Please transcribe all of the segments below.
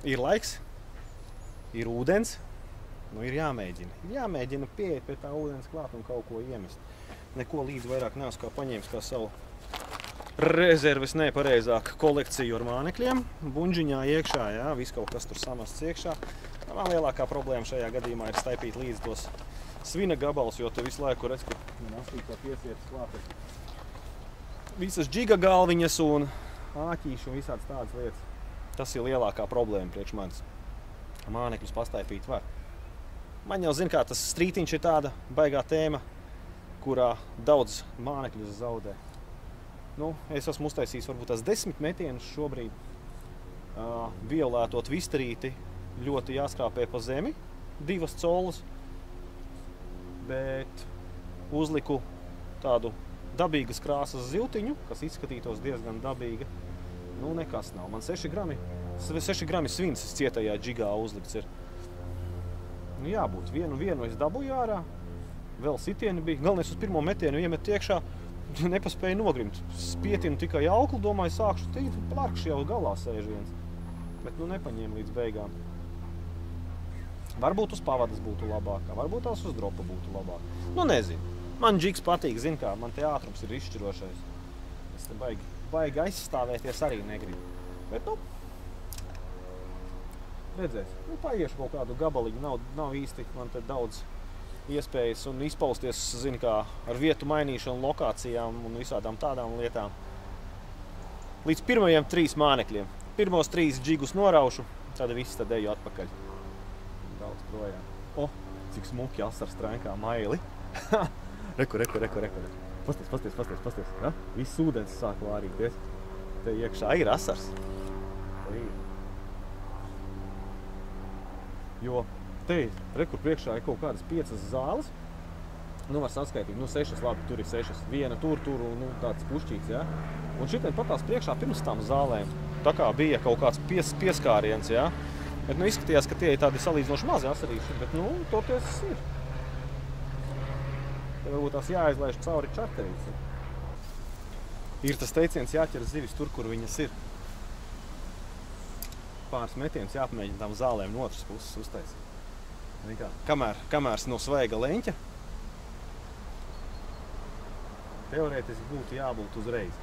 ir laiks, ir ūdens, nu ir jāmēģina. Ir jāmēģina pieiet pie tā ūdens klāt un kaut ko iemest. Neko līdz vairāk neesmu kā paņēmis kā savu rezerves nepareizāk kolekciju ar mānekļiem. Buņģiņā iekšā, jā, viss kaut kas tur samests iekšā. Man lielākā problēma šajā gadījumā ir staipīt līdz tos svina gabals, jo tu visu laiku redz, ka man astīkā piesietas klāt visas džiga galviņas un āķīši un visādas tādas lietas. Tas ir lielākā problēma priekš manis. Mānekļus pastaipīt var. Man jau zin, kā tas strītiņš ir tāda baigā tēma, kurā daudz mānekļus zaudē. Nu, es esmu uztaisījis varbūt tās 10 metienus šobrīd. Violētot visterīti ļoti jāskrāpē pa zemi, 2 colus, bet uzliku tādu dabīgas krāsas ziltiņu, kas izskatītos diezgan dabīga. Nu, nekas nav. Man 6 grami svins cietajā džigā uzlikts ir. Nu, jābūt. Vienu es dabūju ārā, vēl sitieni bija. Galvenais uz pirmo metienu iemet iekšā, nepaspēju nogrimt. Spietinu tikai auklu, domāju, sākšu tīt, plārkšu jau galā sēž viens. Bet nu nepaņēmu līdz beigām. Varbūt uz pavadas būtu labākā, varbūt tās uz dropa būtu labākā. Nu, nezinu. Man džigs patīk, zin kā, man te ātrums ir izšķirošais. Es te baigi aizstāvēties arī negribu. Bet, nu, redzēs. Nu, paiešu kaut kādu gabaliņu, nav īsti man te daudz iespējas un izpausties, zin kā, ar vietu mainīšanu, lokācijām un visādām tādām lietām. Līdz pirmajiem 3 mānekļiem. Pirmos 3 džigus noraušu, tad viss tad eju atpakaļ. Daudz projām. O, cik smuki asars trenkā maili. Reku. Pasties. Ja? Viss ūdens sāk vārīties. Te iekšā ir asars. Te ir. Jo te, rekur priekšā ir kaut kādas 5 zāles. Nu, var saskaitīt, nu 6, labi, tur ir 6. Viena tur, nu, tāds pušķīts, ja? Un šitien patās priekšā pirms tām zālēm. Tā kā bija kaut kāds pieskāriens, ja? Bet, nu, izskatījās, ka tie ir tādi salīdzinoši mazi asarīši, bet, nu, toties ir. Te varbūt tās jāizlaiž cauri čarterīci. Ir tas teiciens jāķer zivis tur, kur viņas ir. Pāris metienus jāpamēģina tām zālēm no otras puses uztaisīt. Kamēr no svaiga leņķa, teorētiski būtu jābūt uzreiz.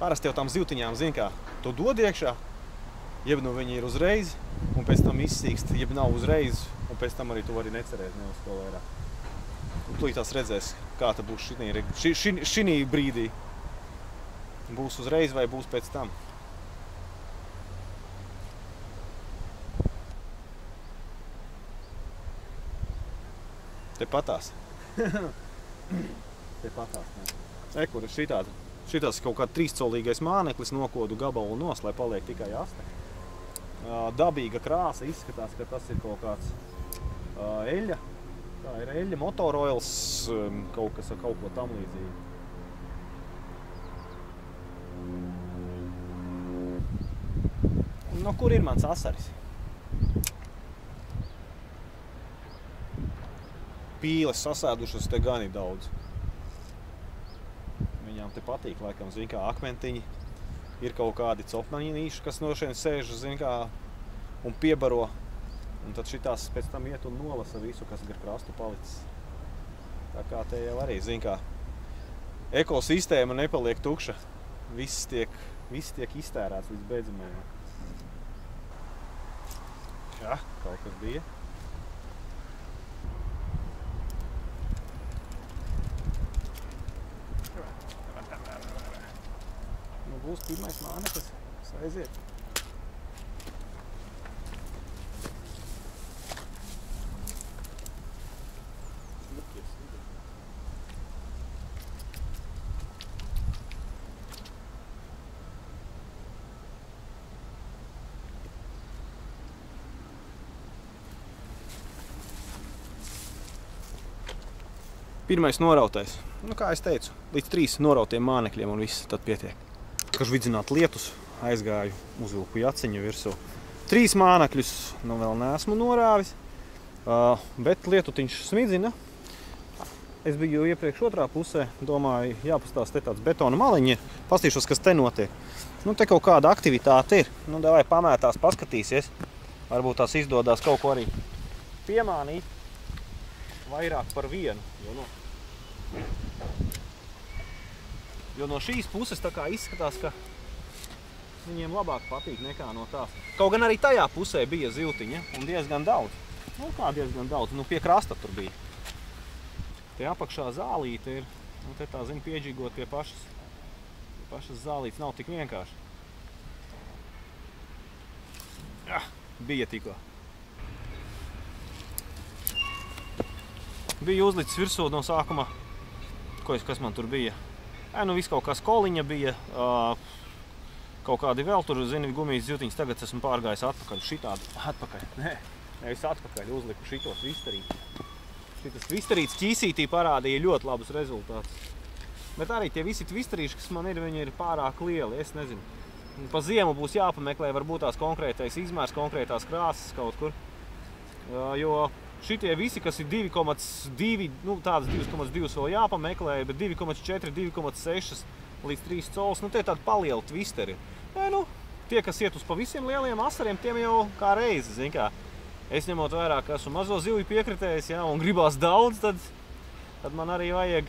Parasti jau tām zivtiņām, zin kā, tu dod iekšā, jeb nu viņi ir uzreiz, un pēc tam izsīkst, jeb nav uzreiz, un pēc tam arī tu vari necerēt ne uz ko vairāk. Un tūlīt tās redzēs, kā ta būs šinī brīdī. Būs uzreiz vai būs pēc tam. Te patās. Te patās, ne. Kur ir šitās kaut kā 3-colīgais māneklis, nokodu gabalu nos, lai paliek tikai aste. Dabīga krāsa izskatās, ka tas ir kaut kāds eļļa. Tā ir eļļa, motoroils, kaut kas ar kaut ko tam līdzīgi. No kur ir mans asaris? Pīles sasēdušas te gan ir daudz. Viņām te patīk, laikam, zin kā, akmentiņi. Ir kaut kādi copmaņīši, kas no šiem sēž, zin kā, un piebaro. Un tad šitās pēc tam iet un nolasa visu, kas gar krastu palicis. Tā kā te jau arī, zin kā, ekosistēma nepaliek tukša. Viss tiek iztērēts līdz beidzamajam. Jā, kaut kas bija. Nu, būs pirmais māneklis, kas aiziet. Pirmais norautais. Nu, kā es teicu, līdz 3 norautiem mānekļiem un viss tad pietiek. Kad vidzināt lietus, aizgāju, uzvilku jaciņu virsū. 3 mānekļus nu vēl neesmu norāvis, bet lietutiņš smidzina. Es biju iepriekš otrā pusē, domāju, jāpastās te tāds betona maliņi, pastīšos, kas te notiek. Nu, te kaut kāda aktivitāte ir. Nu, davai pamētās, paskatīsies. Varbūt tās izdodās kaut ko arī piemānīt. Vairāk par vienu. Jo no šīs puses tā kā izskatās, ka viņiem labāk patīk nekā no tās. Kaut gan arī tajā pusē bija zivtiņa un diezgan daudz. Nu, kā diezgan daudz? Nu, pie krasta tur bija. Te apakšā zālīte ir, un te tā, zini, piedžīgot pie pašas zālītes nav tik vienkārši. Bija tikko. Bija uzlicis virsū no sākuma, kas man tur bija. Nu, viss kaut kā skoliņa bija, kaut kādi vēl tur, zini, gumijas zivtiņas. Tagad esmu pārgājis atpakaļ, šitādi, atpakaļ. Nevis atpakaļ, uzliku šito twisterīti. Šitas twisterīts ķīsītī parādīja ļoti labus rezultātus. Bet arī tie visi twisterīši, kas man ir, viņi ir pārāk lieli, es nezinu. Pa ziemu būs jāpameklē varbūt tās konkrētais izmērs, konkrētās krāsas kaut kur. Jo šitie visi, kas ir 2,2, nu tādas 2,2 vēl jāpameklē, bet 2,4, 2,6 līdz 3 cols, nu tie tādi palieli twisteri. Nu, tie, kas iet uz pa visiem lieliem asariem, tiem jau kā reizi, zin kā. Es ņemot vērā, ka esmu mazo zivju piekritējis, ja, un gribās daudz, tad man arī vajag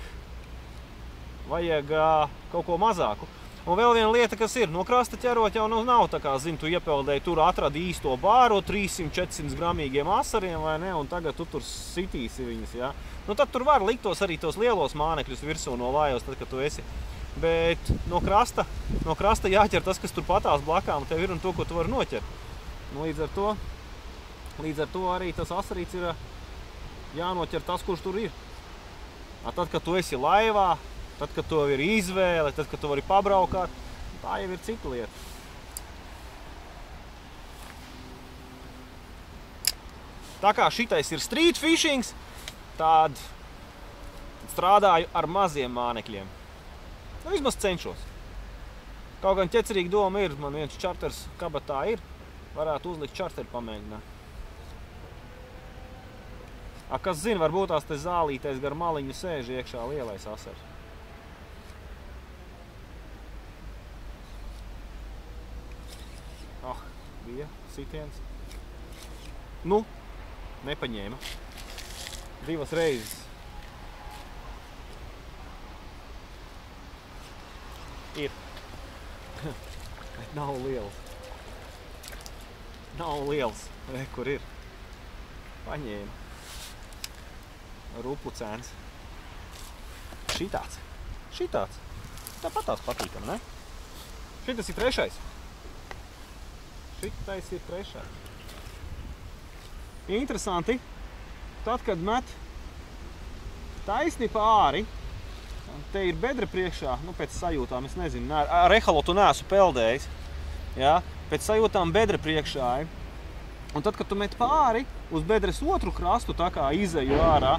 kaut ko mazāku. Un vēl viena lieta, kas ir, no krasta ķerot jau nav tā kā, zini, tu iepeldēji, tur atradi īsto bāru 300-400 gramīgiem asariem, vai ne, un tagad tu tur sitīsi viņus, ja. Nu tad tur var likt arī tos lielos mānekļus virsū no vājos, tad, kad tu esi. Bet no krasta jāķer tas, kas tur patās blakām tev ir un to, ko tu vari noķert. Nu, līdz ar to arī tas asarīts ir jānoķer tas, kurš tur ir. Tad, kad tu esi laivā, tad, kad tev ir izvēle, tad, kad tu vari pabraukāt, tā jau ir cita lieta. Tā kā šitais ir street fishings, tad strādāju ar maziem mānekļiem. Nu, vismaz cenšos. Kaut gan ķecerīga doma ir, man viens čarters kabatā ir, varētu uzlikt čarteri pamēģināt. Kas zina, varbūt tās te zālītēs gar maliņu sēž iekšā lielais asars. Bija sitiens. Nu, nepaņēma. 2 reizes. Ir. Bet nav liels. Nav liels. Re, kur ir. Paņēma. Rupucēns. Šitāds. Tāpat tās patīkam, ne? Šitas ir 3. Šitais ir 3. Interesanti, tad, kad met taisni pāri, te ir bedre priekšā, nu pēc sajūtām, es nezinu, ar ehalotu neesmu peldējis, jā, pēc sajūtām bedre priekšā ir. Un tad, kad tu met pāri uz bedres otru krastu, tā kā izeju ārā,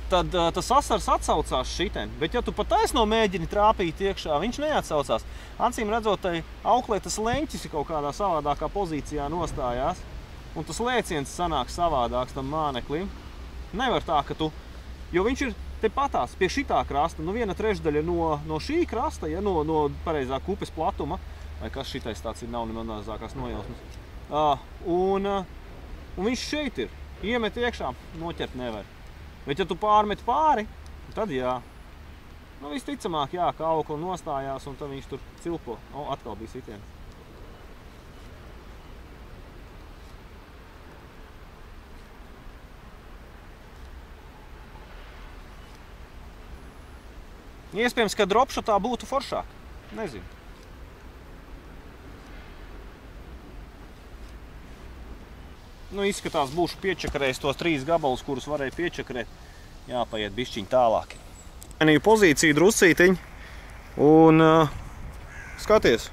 tad tas asars atsaucās šitien. Bet ja tu pa taisno mēģini trāpīt iekšā, viņš neatsaucās. Acīm redzot, tai auklē tas leņķis ir kaut kādā savādākā pozīcijā nostājās. Un tas lēciens sanāk savādāks tam māneklim. Nevar tā, ka tu... Jo viņš ir te patās pie šitā krasta, nu 1/3 no šī krasta, ja, no pareizā upes platuma. Vai kas šitais tāds ir, nav nemazākās nojausmas. Un viņš šeit ir. Iemet iekšā, noķert nevar. Bet ja tu pārmet pāri, tad jā. Nu, visticamāk, jā, ka aukla nostājās un tad viņš tur cilpo. Atkal bija sitiens. Iespējams, ka dropšotā būtu foršāk. Nezinu. Nu, izskatās, būšu piečakarējis tos 3 gabalus, kurus varēju piečakarēt. Jāpaiet bišķiņ tālāk. Mainīju pozīciju druscītiņ. Un skaties.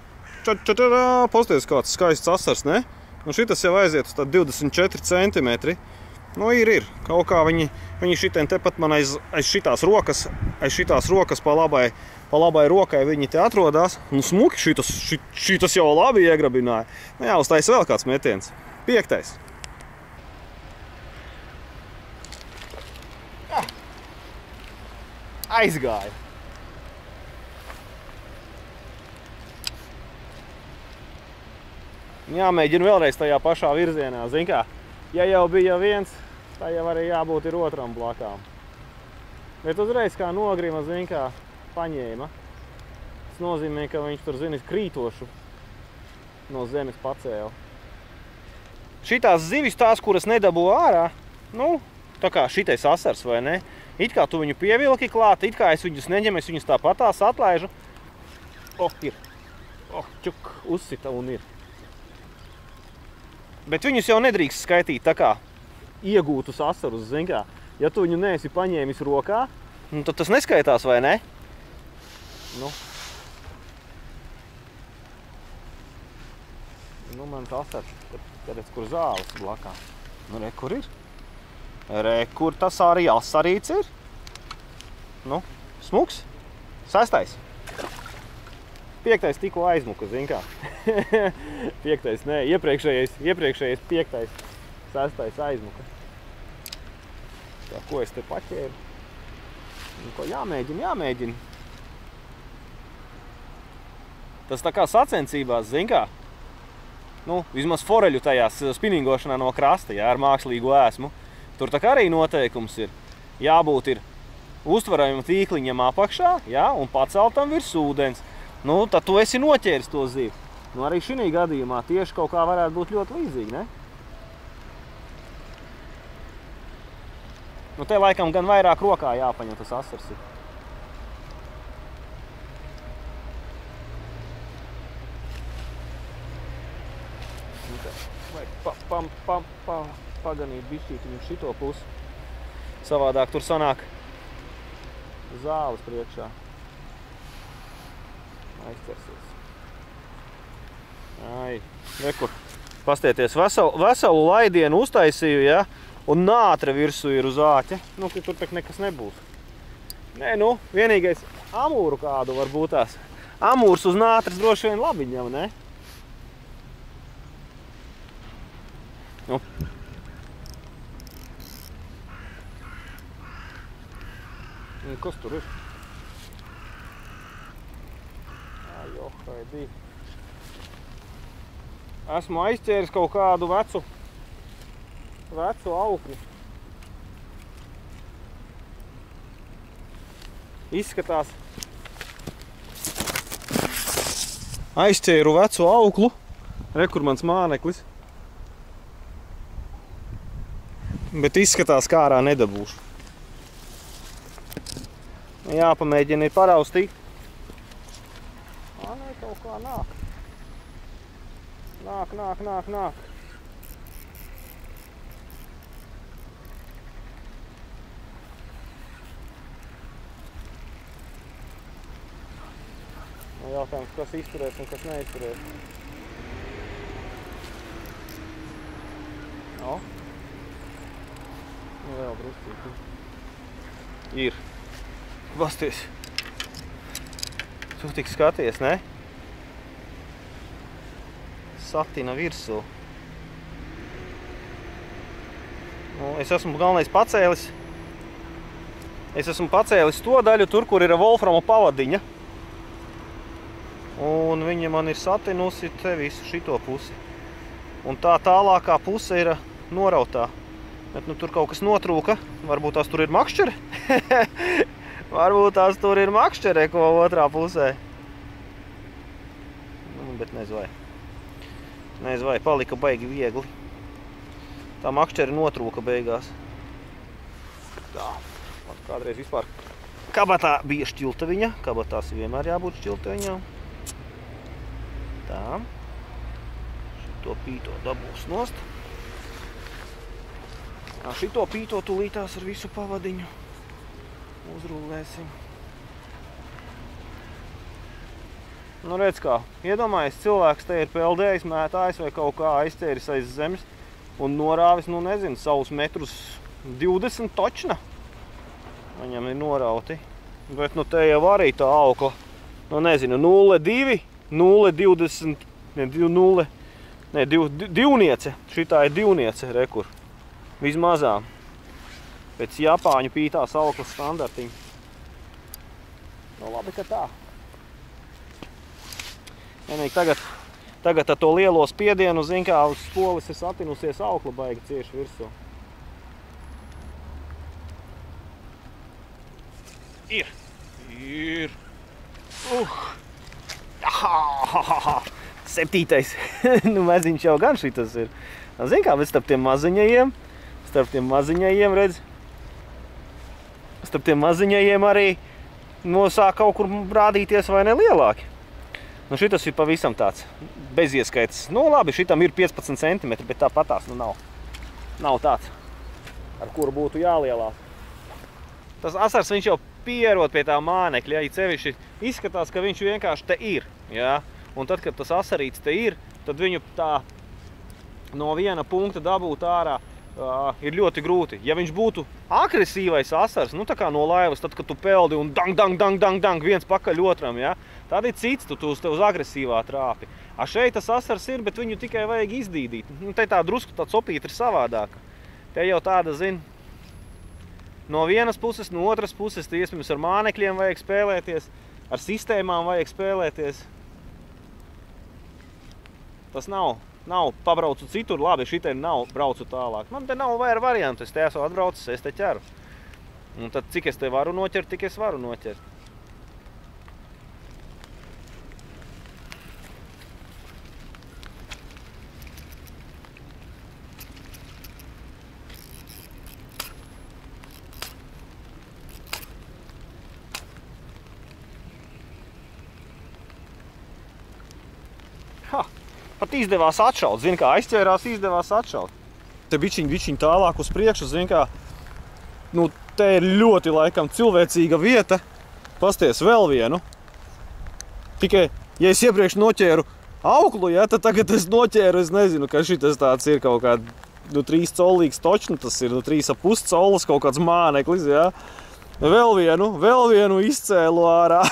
Posties kāds skaists asars, ne? Un šitas jau aiziet uz 24 centimetri. Nu, ir. Kaut kā viņi šitien tepat man aiz šitās rokas pa labai rokai viņi te atrodās. Nu, smuki, šitas jau labi iegrabināja. Nu, jāuztais vēl kāds metiens. 5. Aizgāja. Jāmēģina vēlreiz tajā pašā virzienā. Zin kā, ja jau bija viens, tā jau arī jābūt ir otram blakām. Bet uzreiz kā nogrima, zin kā, paņēma. Tas nozīmē, ka viņš tur, zini, krītošu no zemes pacēla. Šitās zivis, tās, kuras nedabū ārā, nu, tā kā šitais asars, vai ne? It kā tu viņu pievilki klāt, it kā es viņus neņemu, es viņus tāpatās atlaižu. Ir. Čuk, uzsita un ir. Bet viņus jau nedrīkst skaitīt tā kā iegūtus asarus, zin kā. Ja tu viņu neesi paņēmis rokā, nu, tad tas neskaitās, vai ne? Nu, mans asars, redz, kur zāles blakā. Nu, re, kur ir? Re, kur tas arī asarīts ir? Nu, smuks. 6. 5. tikko aizmuka, zin kā. 5. nē, iepriekšējais 5. 6. aizmuka. Tā, ko es te paķēru? Nu, ko jāmēģina. Tas tā kā sacensībās, zin kā? Nu, vismaz foreļu tajās spinningošanā no krasta, jā, ar mākslīgu ēsmu. Tur tā kā arī noteikums ir. Jābūt ir uztverajam tīkliņam apakšā, jā, un paceltam virs ūdens. Nu, tad tu esi noķēris to zivi. Nu, arī šī gadījumā tieši kaut kā varētu būt ļoti līdzīgi, ne? Nu, te laikam gan vairāk rokā jāpaņem tas asars ir. Paganīt bišķīti viņu šito pusi. Savādāk tur sanāk zāles priekšā. Aizķersies. Ai, rekur. Pastieties, veselu laidienu uztaisīju, ja? Un nātre virsū ir uz āķa. Nu, ka tur tak nekas nebūs. Nē, nu, vienīgais amūru kādu var būt tās. Amūrs uz nātres droši vien labi ņem, ne? Nu. Kas tur ir? Haidī. Esmu aizķēris kaut kādu vecu aukli. Izskatās. Aizķēru vecu auklu. Re, kur mans māneklis. Bet izskatās, kā ārā nedabūšu. Jāpamēģina ir paraustīt. Nē, kaut kā nāk. Nāk. Jautājums, kas izturēs un kas neizturēs. Nu, vēl druscīgi. Ir. Basties. Tu tik skaties, ne? Satina virsū. Nu, es esmu galvenais pacēlis. Es esmu pacēlis to daļu tur, kur ir Wolframa pavadiņa. Un viņa man ir satinusi te visu šito pusi. Un tā tālākā puse ir norautā. Bet nu tur kaut kas notrūka. Varbūt tās tur ir makšķere? Varbūt tās tur ir makšķere, ko otrā pusē. Nu, bet nezvai. Nezvai, palika baigi viegli. Tā makšķere notrūka beigās. Tā, man kādreiz vispār kabatā bija šķiltaviņa. Kabatās vienmēr jābūt šķiltaviņām. Tā. Šito pīto dabūs nost. Šito pīto tulītās ar visu pavadiņu uzrullēsim. Nu redz kā, iedomājies, cilvēks te ir peldējis, mētājis vai kaut kā aizķēris aiz zemes un norāvis, nu nezinu, savus metrus 20 točna. Viņam ir norauti. Bet nu te jau arī tā aukla, nu nezinu, 0,2, 0,20, ne 0, ne divniece. Šitā ir divniece, rekur. Vismazā. Pēc Japāņu pītās auklas standartiņa. Nu, labi, ka tā. Vienīgi tagad ar to lielo spiedienu, zin kā, uz spoles ir satinusies aukla baigi cieši virsū. Ir. Septītais. Nu, maziņš jau gan šitas ir. Zin kā, bet starp tiem maziņajiem, redz, starp tiem maziņajiem arī sāk kaut kur rādīties vai ne lielāki. Nu, šitas ir pavisam tāds bezieskaits. Nu, labi, šitam ir 15 cm, bet tāpatās, nu, nav tāds, ar kuru būtu jālielās. Tas asars, viņš jau pierod pie tā mānekļa, ja cevišķi izskatās, ka viņš vienkārši te ir, jā. Un tad, kad tas asarīts te ir, tad viņu tā no viena punkta dabūt ārā ir ļoti grūti. Ja viņš būtu agresīvais asars, nu tā kā no laivas, tad, kad tu peldi un dang, viens pakaļ otram, ja? Tad ir cits, tu uz agresīvā trāpi. A šeit tas asars ir, bet viņu tikai vajag izdīdīt. Nu, te tā drusku tāds opīta ir savādāka. Te jau tāda, zin, no vienas puses, no otras puses, te iespējams ar mānekļiem vajag spēlēties, ar sistēmām vajag spēlēties. Tas nav pabraucu citur, labi, šitai nav braucu tālāk. Man te nav vairāk variantu, es te esmu atbraucis, es te ķeru. Un tad cik es te varu noķert, tik es varu noķert. Pat izdevās atšaut, zin kā, aizķērās, izdevās atšaut. Te bišķiņ tālāk uz priekšu, zin kā, nu, te ir ļoti laikam cilvēcīga vieta. Pasties vēl vienu. Tikai, ja es iepriekš noķēru auklu, ja, tad tagad es noķēru, es nezinu, ka šitas tāds ir kaut kāds, nu, 3 colīgs točnu, tas ir, nu, 3,5 colas kaut kāds māneklis, ja. Vēl vienu izcēlu ārā.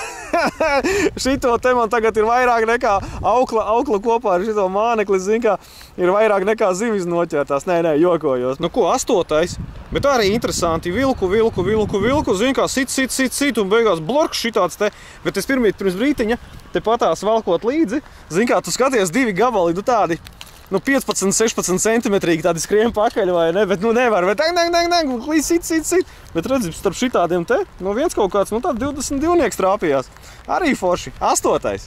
Šito te man tagad ir vairāk nekā aukla kopā ar šito mānekli, zin kā, ir vairāk nekā zivis noķertās. Nē, jokojos. Nu ko, 8. Bet arī interesanti, vilku, zin kā, sit, un beigās blorks šitāds te. Bet es pirms brītiņa te patās valkot līdzi, zin kā, tu skaties 2 gabali, nu tādi, nu 15-16 centimetrīgi tādi skrien pakaļ vai ne, bet nu nevar, bet dang, sit. Bet redzi, starp šitādiem te, nu viens kaut kāds, nu tā 22 trāpījās. Arī forši. 8.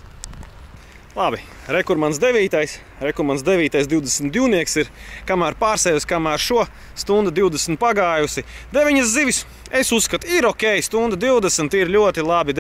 Labi, rekurmans 9. 22 ir, kamēr pārsēvis, kamēr šo, stunda 20 pagājusi. 9 zivis, es uzskatu, ir ok, stunda 20 ir ļoti labi.